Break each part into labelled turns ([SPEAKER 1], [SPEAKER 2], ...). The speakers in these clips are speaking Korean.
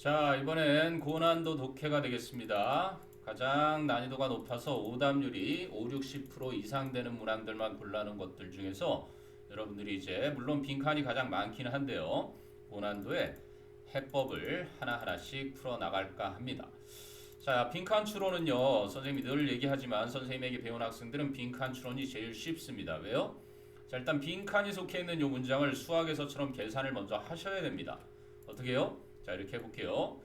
[SPEAKER 1] 자, 이번엔 고난도 독해가 되겠습니다. 가장 난이도가 높아서 오답률이 5, 60% 이상 되는 문항들만 골라놓은 것들 중에서 여러분들이 이제 물론 빈칸이 가장 많기는 한데요. 고난도의 해법을 하나하나씩 풀어나갈까 합니다. 자, 빈칸 추론은요. 선생님이 늘 얘기하지만 선생님에게 배운 학생들은 빈칸 추론이 제일 쉽습니다. 왜요? 자, 일단 빈칸이 속해 있는 이 문장을 수학에서처럼 계산을 먼저 하셔야 됩니다. 어떻게 해요? 자, 이렇게 해볼게요.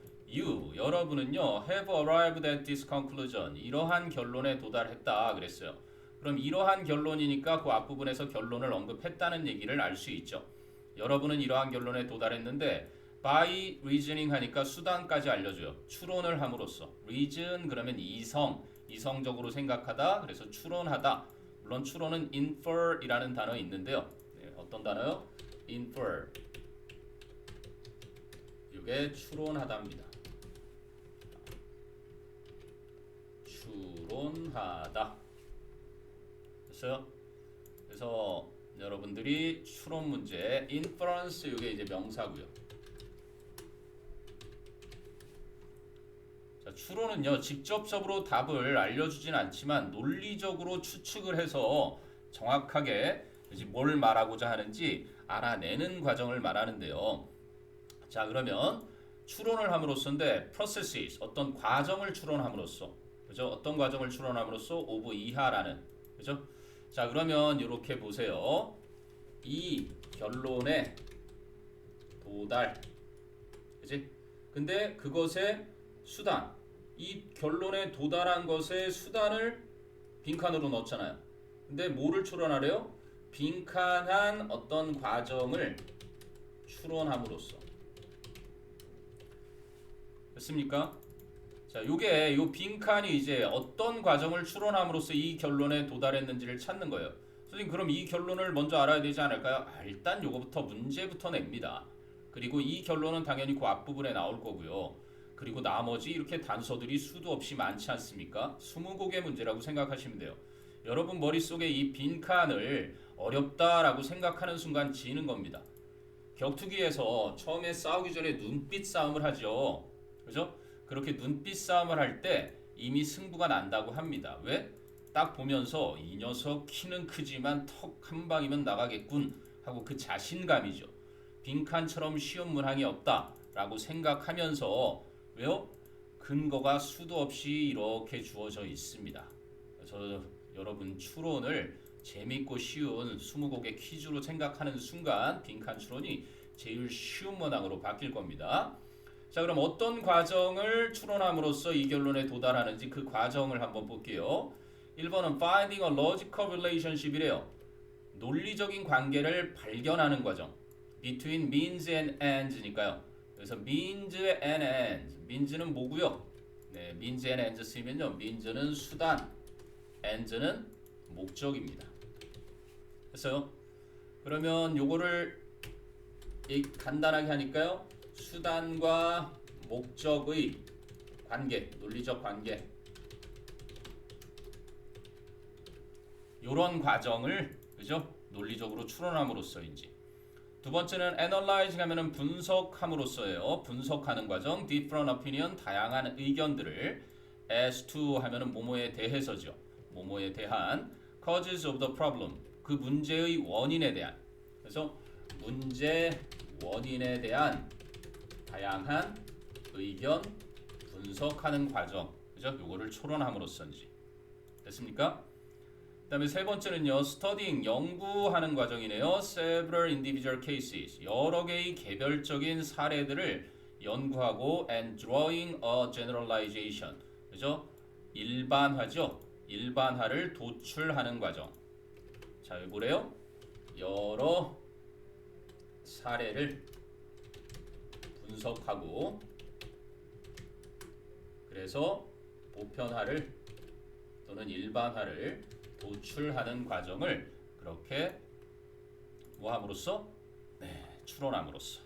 [SPEAKER 1] 여러분은요, have arrived at this conclusion. 이러한 결론에 도달했다 그랬어요. 그럼 이러한 결론이니까 그 앞부분에서 결론을 언급했다는 얘기를 알 수 있죠. 여러분은 이러한 결론에 도달했는데 by reasoning 하니까 수단까지 알려줘요. 추론을 함으로써. reason 그러면 이성적으로 생각하다. 그래서 추론하다. 물론 추론은 infer이라는 단어 있는데요. 네, 어떤 단어요? infer. 이게 추론하다입니다. 추론하다. 됐어요? 그래서 여러분들이 추론 문제 inference 이게 이제 명사고요. 자, 추론은요 직접적으로 답을 알려주진 않지만 논리적으로 추측을 해서 정확하게 뭘 말하고자 하는지 알아내는 과정을 말하는데요. 자, 그러면 추론을 함으로써인데 processes 어떤 과정을 추론함으로써, 그죠? 어떤 과정을 추론함으로써 of 이하라는, 그죠? 자, 그러면 이렇게 보세요. 이 결론에 도달, 그지? 근데 그것의 수단, 이 결론에 도달한 것의 수단을 빈칸으로 넣었잖아요. 근데 뭐를 추론하래요? 빈칸한 어떤 과정을 추론함으로써. 됐습니까? 자, 요게 요 빈칸이 이제 어떤 과정을 추론함으로써 이 결론에 도달했는지를 찾는 거예요. 선생님, 그럼 이 결론을 먼저 알아야 되지 않을까요? 일단 요거부터 문제부터 냅니다. 그리고 이 결론은 당연히 그 앞부분에 나올 거고요. 그리고 나머지 이렇게 단서들이 수도 없이 많지 않습니까? 20곡의 문제라고 생각하시면 돼요. 여러분 머릿속에 이 빈칸을 어렵다라고 생각하는 순간 지는 겁니다. 격투기에서 처음에 싸우기 전에 눈빛 싸움을 하죠. 그죠? 그렇게 눈빛 싸움을 할 때 이미 승부가 난다고 합니다. 왜? 딱 보면서 이 녀석 키는 크지만 턱 한 방이면 나가겠군 하고 그 자신감이죠. 빈칸처럼 쉬운 문항이 없다라고 생각하면서 왜요? 근거가 수도 없이 이렇게 주어져 있습니다. 그래서 여러분 추론을 재밌고 쉬운 20곡의 퀴즈로 생각하는 순간 빈칸 추론이 제일 쉬운 문항으로 바뀔 겁니다. 자, 그럼 어떤 과정을 추론함으로써 이 결론에 도달하는지 그 과정을 한번 볼게요. 1번은 finding a logical relationship이래요. 논리적인 관계를 발견하는 과정. between means and ends니까요. 그래서 means and ends. means는 뭐고요? 네, means and ends 쓰면요. means는 수단, ends는 목적입니다. 됐어요? 그러면 요거를 간단하게 하니까요. 수단과 목적의 관계, 논리적 관계. 요런 과정을, 그죠? 논리적으로 추론함으로써인지. 두 번째는 analyzing 하면은 분석함으로써예요. 분석하는 과정. different opinion, 다양한 의견들을. as to 하면은 뭐뭐에 대해서죠. 뭐뭐에 대한. causes of the problem, 그 문제의 원인에 대한. 그래서 문제 원인에 대한 다양한 의견 분석하는 과정, 그죠? 요거를 추론함으로써인지. 됐습니까? 그다음에 세 번째는요, studying 연구하는 과정이네요. several individual cases, 여러 개의 개별적인 사례들을 연구하고 and drawing a generalization, 그죠? 일반화죠. 일반화를 도출하는 과정. 자, 여기 뭐래요? 여러 사례를 분석하고 그래서 보편화를 또는 일반화를 도출하는 과정을 그렇게 뭐함으로써? 네, 추론함으로써.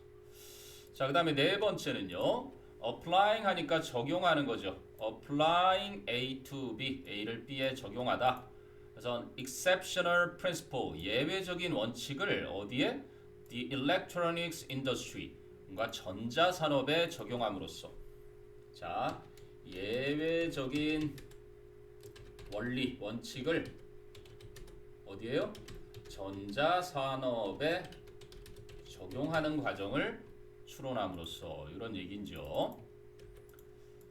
[SPEAKER 1] 자, 그 다음에 네 번째는요, applying 하니까 적용하는 거죠. applying A to B, A를 B에 적용하다. 그래서 exceptional principle, 예외적인 원칙을 어디에? The electronics industry, 뭔가 전자산업에 적용함으로써 자 예외적인 원리 원칙을 어디에요? 전자산업에 적용하는 과정을 추론함으로써 이런 얘기죠.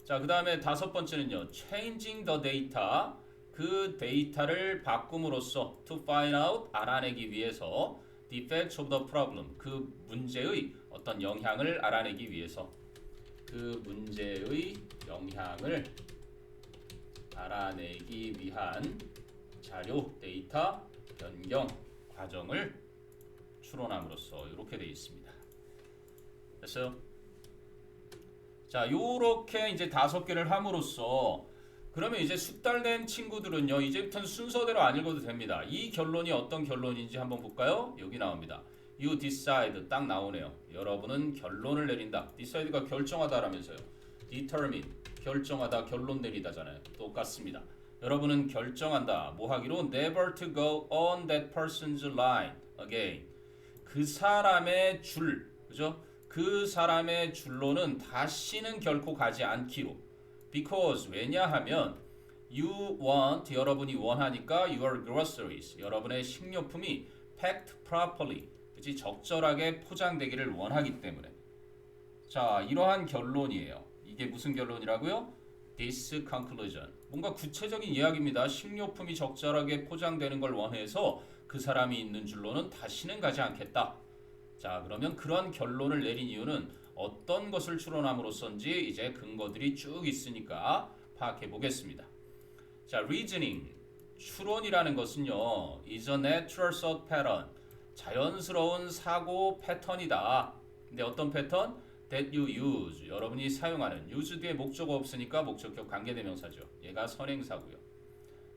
[SPEAKER 1] 자, 그 다음에 다섯 번째는요. Changing the data. 그 데이터를 바꿈으로써 to find out 알아내기 위해서 the effects of the problem. 그 문제의 어떤 영향을 알아내기 위해서 그 문제의 영향을 알아내기 위한 자료 데이터 변경 과정을 추론함으로써 이렇게 되어 있습니다. 됐어요? 자, 요렇게 이제 5개를 함으로써 그러면 이제 숙달된 친구들은요. 이제부터는 순서대로 안 읽어도 됩니다. 이 결론이 어떤 결론인지 한번 볼까요? 여기 나옵니다. You decide 딱 나오네요. 여러분은 결론을 내린다. decide가 결정하다라면서요. determine 결정하다 결론 내리다잖아요. 똑같습니다. 여러분은 결정한다. 뭐 하기로? never to go on that person's line again. 그 사람의 줄, 그죠? 그 사람의 줄로는 다시는 결코 가지 않기로. Because 왜냐하면 you want 여러분이 원하니까 your groceries 여러분의 식료품이 packed properly 그치 적절하게 포장되기를 원하기 때문에. 자 이러한 결론이에요. 이게 무슨 결론이라고요? This conclusion 뭔가 구체적인 이야기입니다. 식료품이 적절하게 포장되는 걸 원해서 그 사람이 있는 줄로는 다시는 가지 않겠다. 자 그러면 그런 결론을 내린 이유는 어떤 것을 추론함으로써인지 이제 근거들이 쭉 있으니까 파악해 보겠습니다. 자, reasoning 추론이라는 것은요, is a natural thought pattern 자연스러운 사고 패턴이다. 근데 어떤 패턴? That you use 여러분이 사용하는 use 뒤에 목적어 없으니까 목적격 관계대명사죠. 얘가 선행사고요.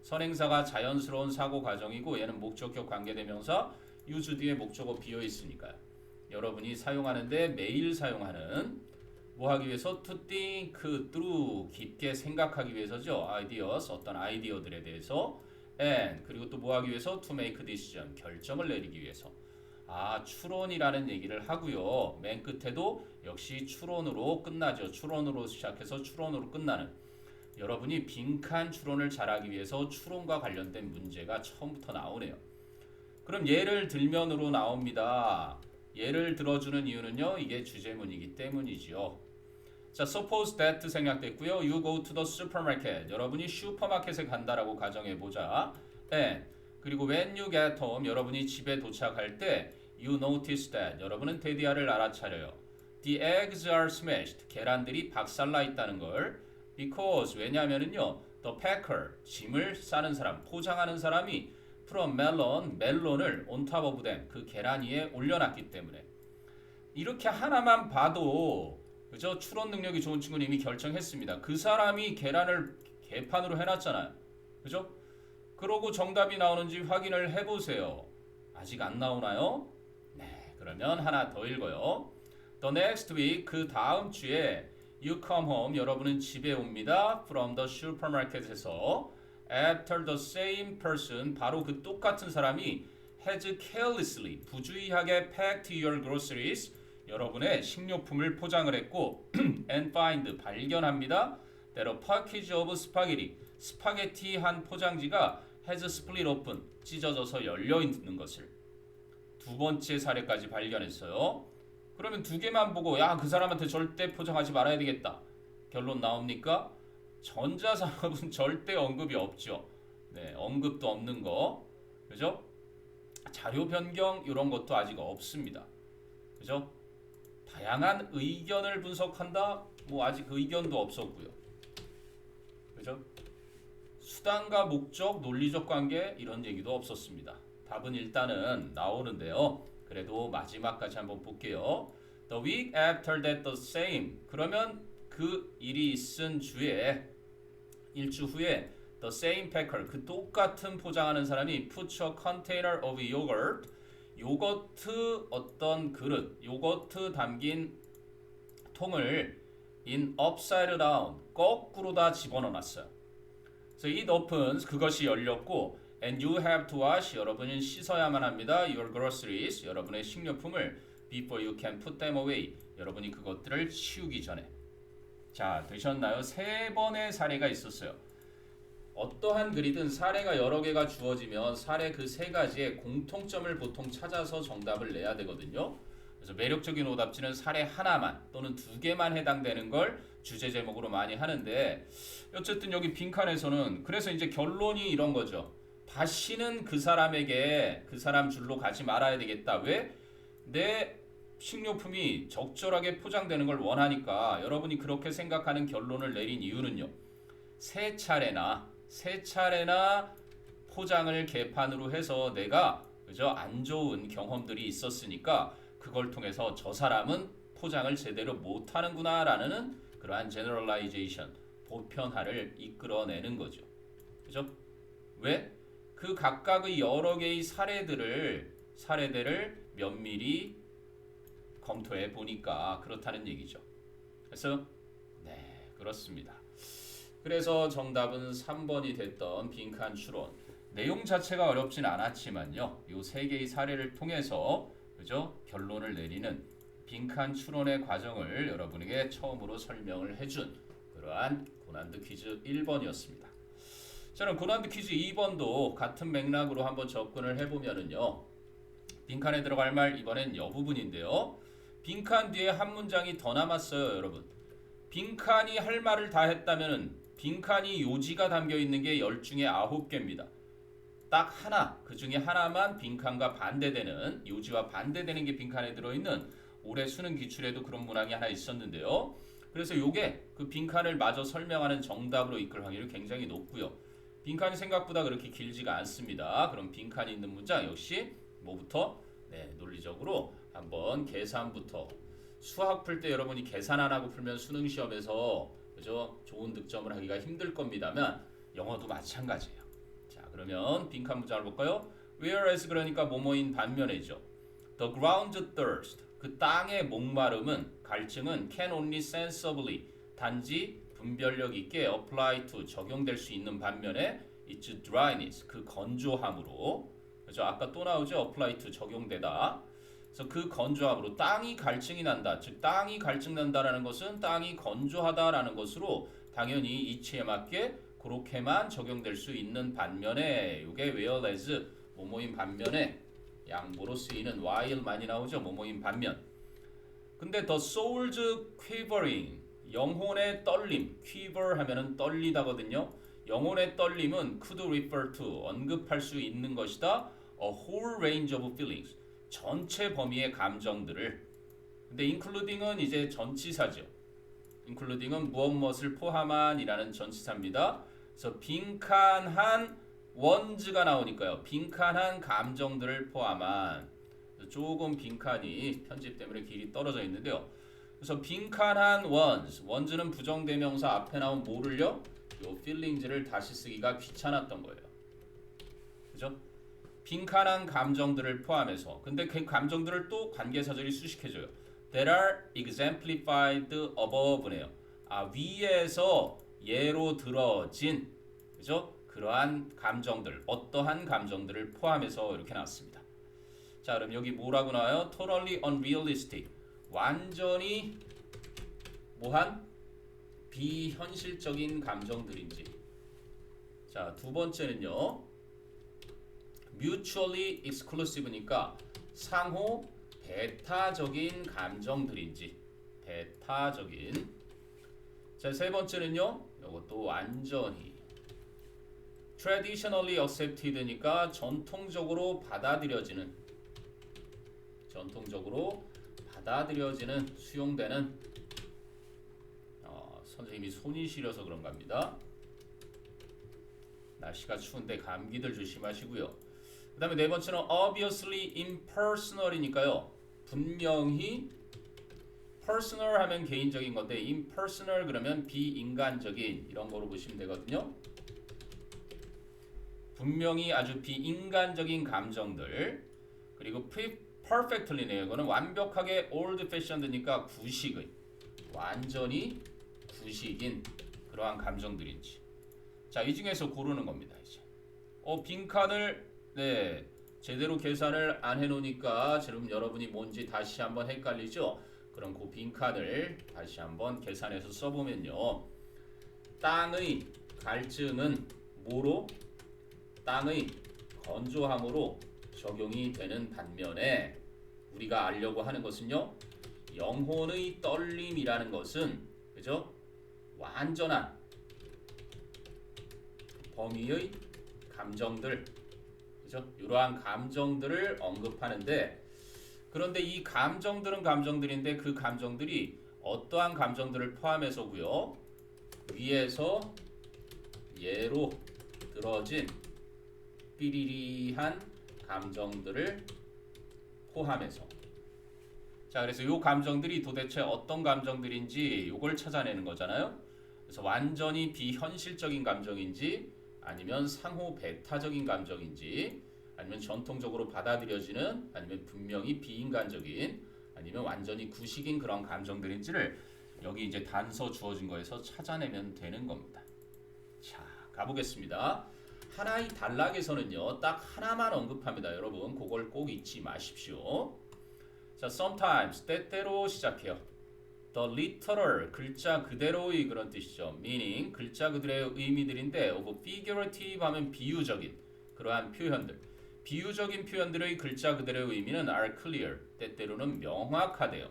[SPEAKER 1] 선행사가 자연스러운 사고 과정이고 얘는 목적격 관계대명사 use 뒤에 목적어 비어 있으니까요. 여러분이 사용하는데 매일 사용하는 뭐 하기 위해서 to think through 깊게 생각하기 위해서죠. ideas 어떤 아이디어들에 대해서 and 그리고 또 뭐 하기 위해서 to make decision 결정을 내리기 위해서. 아 추론이라는 얘기를 하고요. 맨 끝에도 역시 추론으로 끝나죠. 추론으로 시작해서 추론으로 끝나는 여러분이 빈칸 추론을 잘하기 위해서 추론과 관련된 문제가 처음부터 나오네요. 그럼 예를 들면으로 나옵니다. 예를 들어주는 이유는요. 이게 주제문이기 때문이지요. 자, suppose that 생략됐고요. You go to the supermarket. 여러분이 슈퍼마켓에 간다라고 가정해보자. And 그리고 when you get home. 여러분이 집에 도착할 때 You notice that. 여러분은 데디아를 알아차려요. The eggs are smashed. 계란들이 박살나 있다는 걸. Because 왜냐하면은요. The packer. 짐을 싸는 사람, 포장하는 사람이 from melon, 멜론을 on top of them, 그 계란 위에 올려놨기 때문에. 이렇게 하나만 봐도 그죠? 추론 능력이 좋은 친구는 이미 결정했습니다. 그 사람이 계란을 개판으로 해놨잖아요. 그죠? 그러고 정답이 나오는지 확인을 해보세요. 아직 안 나오나요? 네, 그러면 하나 더 읽어요. The next week, 그 다음 주에 you come home, 여러분은 집에 옵니다. From the supermarket에서 after the same person, 바로 그 똑같은 사람이 has carelessly, 부주의하게 packed your groceries, 여러분의 식료품을 포장을 했고 and find, 발견합니다. that a package of spaghetti, 스파게티 한 포장지가 has split open, 찢어져서 열려 있는 것을 두 번째 사례까지 발견했어요. 그러면 두 개만 보고 야, 그 사람한테 절대 포장하지 말아야 되겠다. 결론 나옵니까? 전자산업은 절대 언급이 없죠. 네, 언급도 없는 거. 그죠? 자료 변경 이런 것도 아직 없습니다. 그죠? 다양한 의견을 분석한다. 뭐 아직 의견도 없었고요. 그죠? 수단과 목적, 논리적 관계 이런 얘기도 없었습니다. 답은 일단은 나오는데요. 그래도 마지막까지 한번 볼게요. The week after that the same. 그러면 그 일이 있은 주에 일주 후에 the same packer 그 똑같은 포장하는 사람이 put a container of yogurt 요거트 어떤 그릇 요거트 담긴 통을 in upside down 거꾸로 다 집어넣어놨어요. So it opens 그것이 열렸고 and you have to wash 여러분은 씻어야만 합니다. Your groceries 여러분의 식료품을 before you can put them away. 여러분이 그것들을 치우기 전에. 자, 되셨나요? 세 번의 사례가 있었어요. 어떠한 글이든 사례가 여러 개가 주어지면 사례 그 세 가지의 공통점을 보통 찾아서 정답을 내야 되거든요. 그래서 매력적인 오답지는 사례 하나만 또는 두 개만 해당되는 걸 주제 제목으로 많이 하는데, 어쨌든 여기 빈칸에서는 그래서 이제 결론이 이런 거죠. 다시는 그 사람에게 그 사람 줄로 가지 말아야 되겠다. 왜? 내 식료품이 적절하게 포장되는 걸 원하니까. 여러분이 그렇게 생각하는 결론을 내린 이유는요, 세 차례나 포장을 개판으로 해서 내가 그저 안 좋은 경험들이 있었으니까 그걸 통해서 저 사람은 포장을 제대로 못하는구나라는 그러한 제너럴라이제이션, 보편화를 이끌어내는 거죠. 그죠? 왜? 그 각각의 여러 개의 사례들을 면밀히 검토해 보니까 그렇다는 얘기죠. 그래서 네, 그렇습니다. 그래서 정답은 3번이 됐던 빈칸 추론. 내용 자체가 어렵진 않았지만요, 이 세 개의 사례를 통해서 그죠? 결론을 내리는 빈칸 추론의 과정을 여러분에게 처음으로 설명을 해준 그러한 고난도 퀴즈 1번이었습니다. 저는 고난도 퀴즈 2번도 같은 맥락으로 한번 접근을 해보면은요, 빈칸에 들어갈 말 이번엔 여부분인데요. 빈칸 뒤에 한 문장이 더 남았어요, 여러분. 빈칸이 할 말을 다 했다면은 빈칸이 요지가 담겨 있는 게 10 중에 9개입니다. 딱 하나, 그 중에 하나만 빈칸과 반대되는, 요지와 반대되는 게 빈칸에 들어있는, 올해 수능 기출에도 그런 문항이 하나 있었는데요. 그래서 요게 그 빈칸을 마저 설명하는 정답으로 이끌 확률이 굉장히 높고요. 빈칸이 생각보다 그렇게 길지가 않습니다. 그럼 빈칸이 있는 문장 역시 뭐부터? 네, 논리적으로 한번 계산부터. 수학 풀 때 여러분이 계산 안 하고 풀면 수능 시험에서 그죠? 좋은 득점을 하기가 힘들 겁니다만 영어도 마찬가지예요. 자, 그러면 빈칸 문장을 볼까요? Whereas 그러니까 뭐뭐인 반면이죠. The ground thirst, 그 땅의 목마름은, 갈증은 can only sensibly, 단지 분별력 있게 apply to, 적용될 수 있는 반면에 its dryness, 그 건조함으로, 그죠? 아까 또 나오죠? apply to, 적용되다. 그래서 그 건조함으로 땅이 갈증이 난다. 즉 땅이 갈증 난다라는 것은 땅이 건조하다라는 것으로 당연히 이치에 맞게 그렇게만 적용될 수 있는 반면에, 이게 whereas 뭐뭐인 반면에 양보로 쓰이는 while 많이 나오죠. 뭐뭐인 반면. 근데 the soul's quivering, 영혼의 떨림, quiver 하면은 떨리다거든요. 영혼의 떨림은 could refer to, 언급할 수 있는 것이다. A whole range of feelings, 전체 범위의 감정들을. 근데 including은 이제 전치사죠. including은 무엇을 포함한이라는 전치사입니다. 그래서 빈칸한 원즈가 나오니까요. 빈칸한 감정들을 포함한. 조금 빈칸이 편집 때문에 길이 떨어져 있는데요. 그래서 빈칸한 원즈는 부정대명사 앞에 나온 뭐를요? 요 feelings를 다시 쓰기가 귀찮았던 거예요. 그죠? 빈칸한 감정들을 포함해서. 근데 그 감정들을 또 관계사절이 수식해줘요. That are exemplified above네요. 위에서 예로 들어진, 그죠? 그러한 감정들, 어떠한 감정들을 포함해서 이렇게 나왔습니다. 자, 그럼 여기 뭐라고 나와요? Totally unrealistic, 완전히 뭐한? 비현실적인 감정들인지. 자, 두 번째는요, mutually exclusive니까 상호 배타적인 감정들인지. 배타적인. 자, 세 번째는요, 이것도 완전히 traditionally accepted니까 전통적으로 받아들여지는, 수용되는. 선생님이 손이 시려서 그런가 합니다. 날씨가 추운데 감기들 조심하시고요. 그 다음에 네 번째는 obviously impersonal이니까요, 분명히 personal 하면 개인적인 건데 impersonal 그러면 비인간적인, 이런 거로 보시면 되거든요. 분명히 아주 비인간적인 감정들. 그리고 perfectly네요. 이거는 완벽하게 old fashioned니까 구식의, 완전히 구식인 그러한 감정들인지. 자, 이 중에서 고르는 겁니다. 이제 빈칸을 제대로 계산을 안 해놓으니까 지금 여러분이 뭔지 다시 한번 헷갈리죠? 그럼 그 빈칸을 다시 한번 계산해서 써보면요. 땅의 갈증은 뭐로? 땅의 건조함으로 적용이 되는 반면에 우리가 알려고 하는 것은요. 영혼의 떨림이라는 것은 그죠? 완전한 범위의 감정들 그죠? 이러한 감정들을 언급하는데 그런데 이 감정들은 감정들인데 그 감정들이 어떠한 감정들을 포함해서고요. 위에서 예로 들어진 삐리리한 감정들을 포함해서 자 그래서 이 감정들이 도대체 어떤 감정들인지 이걸 찾아내는 거잖아요. 그래서 완전히 비현실적인 감정인지 아니면 상호 배타적인 감정인지 아니면 전통적으로 받아들여지는 아니면 분명히 비인간적인 아니면 완전히 구식인 그런 감정들인지를 여기 이제 단서 주어진 거에서 찾아내면 되는 겁니다. 자 가보겠습니다. 하나의 단락에서는요 딱 하나만 언급합니다. 여러분 그걸 꼭 잊지 마십시오. 자, sometimes 때때로 시작해요. The literal 글자 그대로의 그런 뜻이죠. meaning 글자 그대로의 의미들인데 of figurative 하면 비유적인 그러한 표현들. 비유적인 표현들의 글자 그대로의 의미는 are clear 때때로는 명확하대요.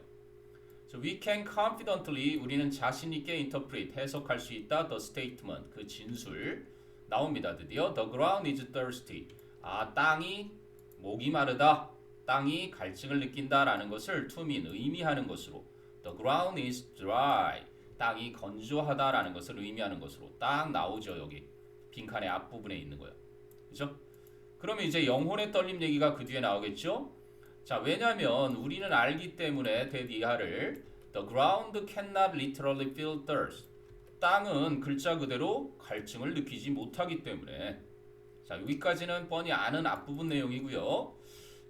[SPEAKER 1] So we can confidently 우리는 자신 있게 interpret 해석할 수 있다. The statement 그 진술 나옵니다. 드디어 the ground is thirsty 땅이 목이 마르다. 땅이 갈증을 느낀다라는 것을 to mean 의미하는 것으로 the ground is dry 땅이 건조하다라는 것을 의미하는 것으로 딱 나오죠. 여기 빈칸의 앞부분에 있는 거예요. 그죠? 그러면 이제 영혼의 떨림 얘기가 그 뒤에 나오겠죠? 자 왜냐하면 우리는 알기 때문에 that 이하를 the ground cannot literally feel thirst 땅은 글자 그대로 갈증을 느끼지 못하기 때문에 자 여기까지는 뻔히 아는 앞부분 내용이고요.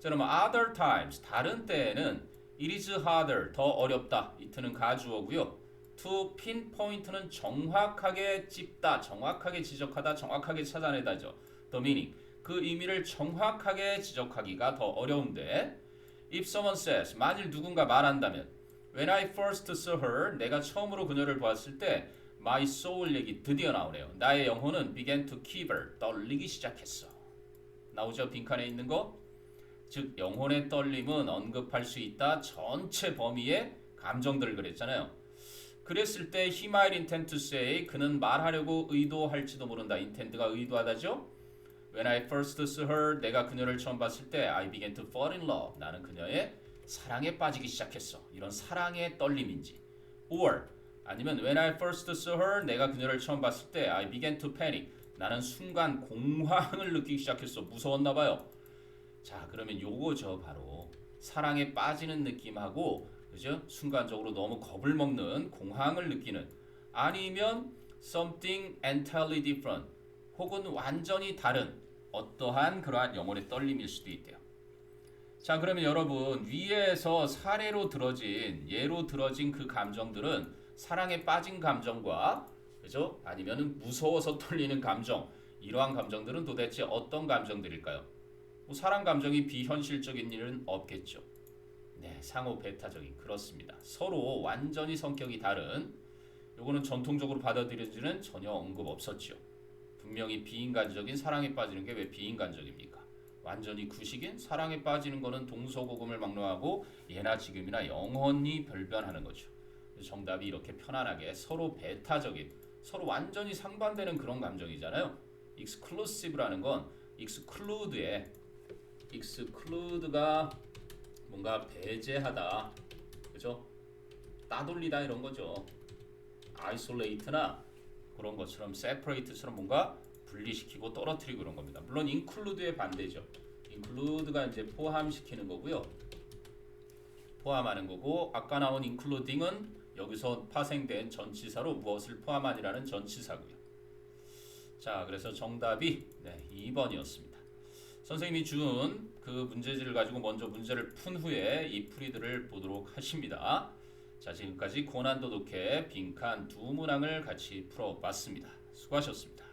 [SPEAKER 1] 자 그러면 other times 다른 때에는 it is harder 더 어렵다 이트는 가주어고요. to pinpoint는 정확하게 찝다 정확하게 지적하다 정확하게 찾아내다죠. the meaning 그 의미를 정확하게 지적하기가 더 어려운데 if someone says 만일 누군가 말한다면 when I first saw her 내가 처음으로 그녀를 보았을 때 my soul 얘기 드디어 나오네요. 나의 영혼은 began to quiver 떨리기 시작했어. 나오죠 빈칸에 있는 거? 즉 영혼의 떨림은 언급할 수 있다. 전체 범위의 감정들을 그랬잖아요. 그랬을 때 he might intend to say 그는 말하려고 의도할지도 모른다. intend가 의도하다죠. When I first saw her 내가 그녀를 처음 봤을 때 I began to fall in love 나는 그녀의 사랑에 빠지기 시작했어. 이런 사랑의 떨림인지 or 아니면 when I first saw her 내가 그녀를 처음 봤을 때 I began to panic 나는 순간 공황을 느끼기 시작했어. 무서웠나 봐요. 자 그러면 요거죠 바로 사랑에 빠지는 느낌하고 그죠? 순간적으로 너무 겁을 먹는 공황을 느끼는 아니면 something entirely different 혹은 완전히 다른 어떠한 그러한 영혼의 떨림일 수도 있대요. 자 그러면 여러분 위에서 사례로 들어진 예로 들어진 그 감정들은 사랑에 빠진 감정과 그죠? 아니면은 무서워서 떨리는 감정 이러한 감정들은 도대체 어떤 감정들일까요? 사랑 감정이 비현실적인 일은 없겠죠. 네, 상호 배타적인 그렇습니다. 서로 완전히 성격이 다른 요거는 전통적으로 받아들여지는 전혀 언급 없었죠. 분명히 비인간적인 사랑에 빠지는 게 왜 비인간적입니까? 완전히 구식인 사랑에 빠지는 거는 동서고금을 막론하고 예나 지금이나 영원히 별변하는 거죠. 정답이 이렇게 편안하게 서로 배타적인 서로 완전히 상반되는 그런 감정이잖아요. exclusive라는 건 exclude가 뭔가 배제하다, 그죠? 따돌리다 이런 거죠. isolate나 그런 것처럼 separate처럼 뭔가 분리시키고 떨어뜨리고 그런 겁니다. 물론 include의 반대죠. include가 이제 포함시키는 거고요. 포함하는 거고 아까 나온 including은 여기서 파생된 전치사로 무엇을 포함하니라는 전치사고요. 자, 그래서 정답이 2번이었습니다. 선생님이 준 그 문제지를 가지고 먼저 문제를 푼 후에 이 풀이들을 보도록 하십니다. 자, 지금까지 고난도 독해 빈칸 두 문항을 같이 풀어봤습니다. 수고하셨습니다.